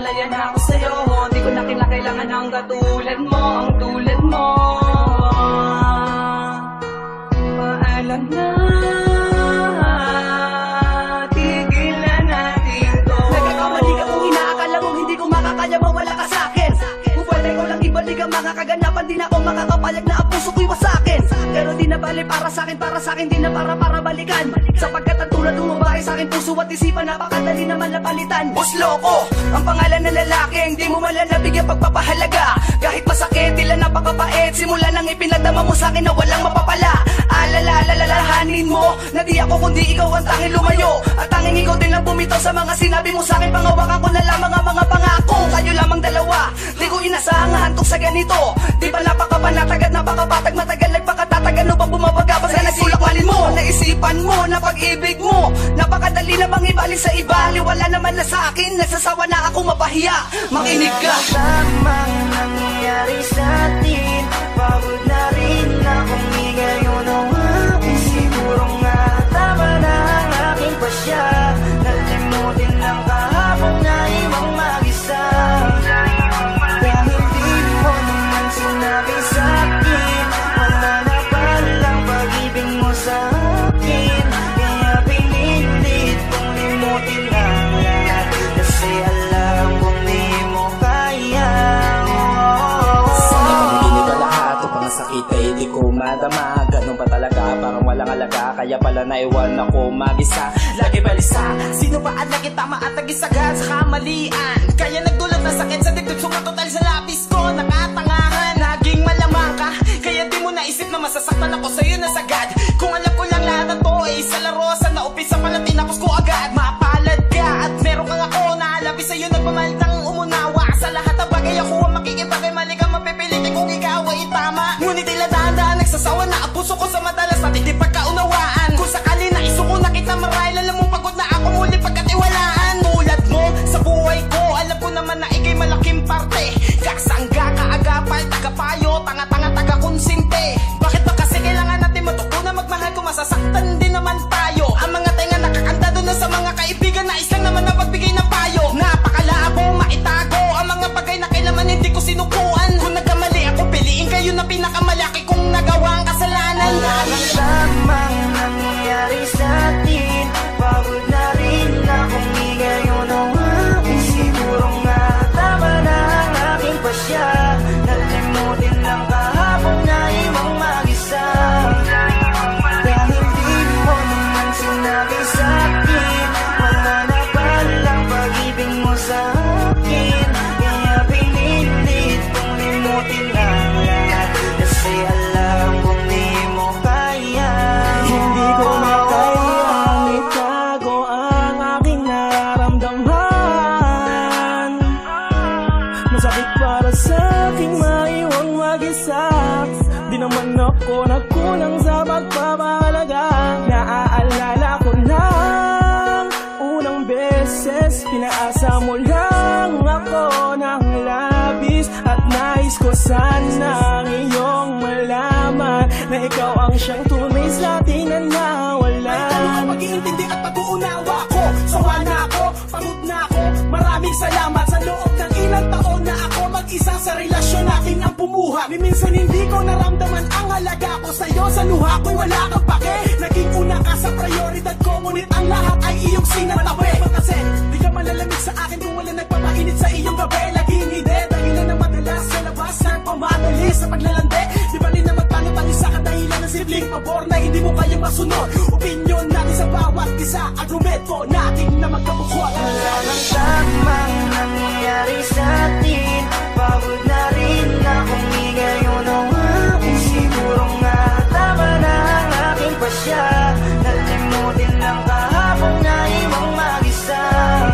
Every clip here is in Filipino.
malaya na ako sa'yo. Di ko na kailangan ng katulad mo, ang tulad mo. Paalam na, tigil na natin to. Nagkakamali ka kung inaakala mong hindi ko makakaya, mawala ka sa'kin. Kung pwede ko lang ibalik ang mga kaganapan, di na ako makakapayag na ang puso ko'y wasakin. Pero di na bali para sa'kin, di na para balikan. Sapagkat ang tulad ng babae sa'kin, puso at isipan, napakadali naman napalitan. Boss Loco, ang pangalan ng lalaking di mo malalabigyan pagpapahalaga. Kahit masakit, tila napakapait, simula nang ipinadama mo sa'kin na walang mapapala. Alalahanin mo na di ako kundi ikaw ang tanging lumayo, at tanging ikaw din ang bumitaw sa mga sinabi mo sa'kin. Pangawakan ko na lamang ang mga pangako, kayo lamang dalawa. Di ko inasahang hantok sa ganito. Di ba napakapanatag at napakapatag, matagal nagpakatatag, ano bang bumabaga basta nagsulakmalin mo? Naisipan mo na pag-ibig mo, napakadali na bang ibalik sa iba. Wala naman na sa akin, nagsasawa na ako mapahiya. Makinig ka. Tamang nangyayari sa atin, pagod na rin akong ngayon ang akin. Siguro nga tama na ang aking pasya, nalimutin lang kahapon na ibang mag-isa. Dahil di mo naman sinabi sa akin, wala na palang pag-ibig mo sa akin. Kaya pinilit kong limutin ang lahat, kasi alam kong di mo kaya. Hindi ka lahat, upang sakit ay di ko madama. Ganun pa talaga, parang walang alaga, kaya pala naiwan ako mag-isa. Lagi balisa, sino ba ang lagi tama at nag-isagad sa kamalian? Kaya nagdulot na sakit sa dibdib, sumatotal sa lapis ko. Nakatangahan, naging malamang ka, kaya di mo naisip na masasaktan ako sa'yo na sagad. Kung alam ko lang lahat ng to ay isa laro, sana upisa pala tinapos ko agad. Mapalad ka at meron kang ako na alabi sa'yo, nagmamalitang umunawa. Sa lahat ng bagay ako ang makikipagay, mali ka mapipilitin kung ikaw ay tama. Ngunit tila dahan-dahan nagsasawa na ang puso ko sa madalas at hindi pagkaunawaan. Kung sakali na isuko na kita marahil, alam mong pagod na ako muli pagkatiwalaan. Tulad mo sa buhay ko, alam ko naman na ikay malaking parte. Kasangga, kaagapay, tagapayo, tanga-tanga, taga-konsinte. Bakit ba kasi kailangan natin matutunan magmahal kung masasaktan din naman tayo? Ang mga tenga nakakanta doon na sa mga kaibigan na isang naman na pagbigay ng payo. Napakalabo, maitago ang mga bagay na kailangan hindi ko sinukuan. Kung nagkamali ako, piliin kayo na pinakamalaki kong nagawa ang kasalanan. Tamang nangyayari sa atin, pagod na rin akong ngayon ang akin. Siguro nga tama na ang aking pasya, nalimutin lang kahapon na ibang mag-isa. Dahil di mo naman sinabi sa akin, wala na palang pag-ibig mo sa akin. Kaya pinilit kong limutin ang lahat, kasi alam kong di mo kaya. Hindi ko na kayang itago ang aking nararamdaman. Masakit para sa aking maiwang mag-isa. Di naman ako nagkulang sa pagpapahalaga. Naaalala ko ng unang beses, pinaasa mo lang ako ng labis. At nais ko sanang iyong malaman na ikaw ang siyang tunay sa atin na nawalan. Pag-iintindi at pag-uunawa ko, sawa na ako, pagod na ako. Maraming salamat sa loob ng ilang taon na ako mag-isa sa relasyon natin ang bumuha. Minsan hindi ko naramdaman ang halaga ko sa'yo, sa luha ko'y wala kang pake. Naging una ka sa prioridad ko, ngunit ang lahat ay iyong sinatabi. Kasi di ka malalamig sa akin kung wala nagpapainit sa iyong gabi. Laging hindi, dahilan na madalas sa labas ng pamadali sa paglalande. Di ba rin na magpanot ang isa kadahilan ng simpleng pabor na hindi mo kayang masunod. Opinyon natin sa bawat isa, argumento natin na magkabukwag. Wala nang tamang nangyayari sa atin, pagod na rin akong ngayon ang akin. Siguro nga tama na ang aking pasya, nalimutin lang kahapon na ibang mag-isa.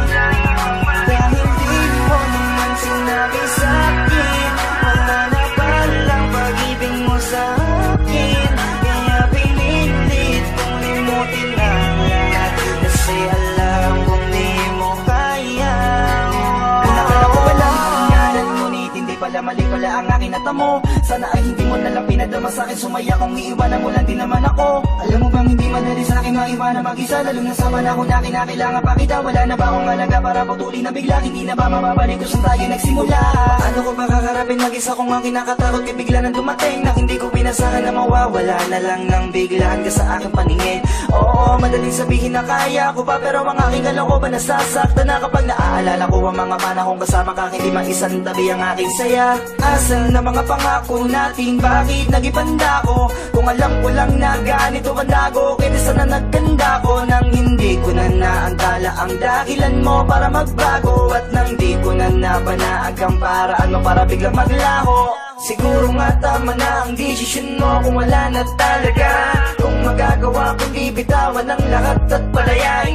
Dahil di mo naman sinabi sa akin, wala na palang pag-ibig mo sa akin. Kaya pinilit kong limutin ang lahat, kasi alam kong di mo kaya. Pinakala ko walang pangalan, ngunit hindi pala mali pala ang aking natamo. Sana ay hindi mo nalang pinadama sa akin, sumaya kung iiwanan mo lang din naman ako. Alam mo bang hindi madali sa akin nga iwanan mag-isa, lalo na sa panahon na kinakailangan pa kita. Wala na ba akong alaga para putulin na bigla? Hindi na ba mababalik kung saan tayo nagsimula? Ano ko ba kakarapin mag-isa kung ang kinakatakot kay bigla nang dumating na hindi ko pinasahan na mawawala na lang nang biglaan ka sa aking paningin. Oo, madaling sabihin na kaya ko pa, pero ang aking kalooban nasasaktan na kapag naaalala ko ang mga panahong kasama ka, hindi maisan tabi ang aking saya. Asan na mga pangako natin, bakit nagipanda ko? Kung alam ko lang na ganito kandago, kaya sana nagkanda ko nang hindi ko na naantala ang dahilan mo para magbago. At nang di ko na napanaag ang paraan mo para biglang maglaho. Siguro nga tama na ang desisyon mo kung wala na talaga. Kung magagawa kundi bitawan ang lahat at palayain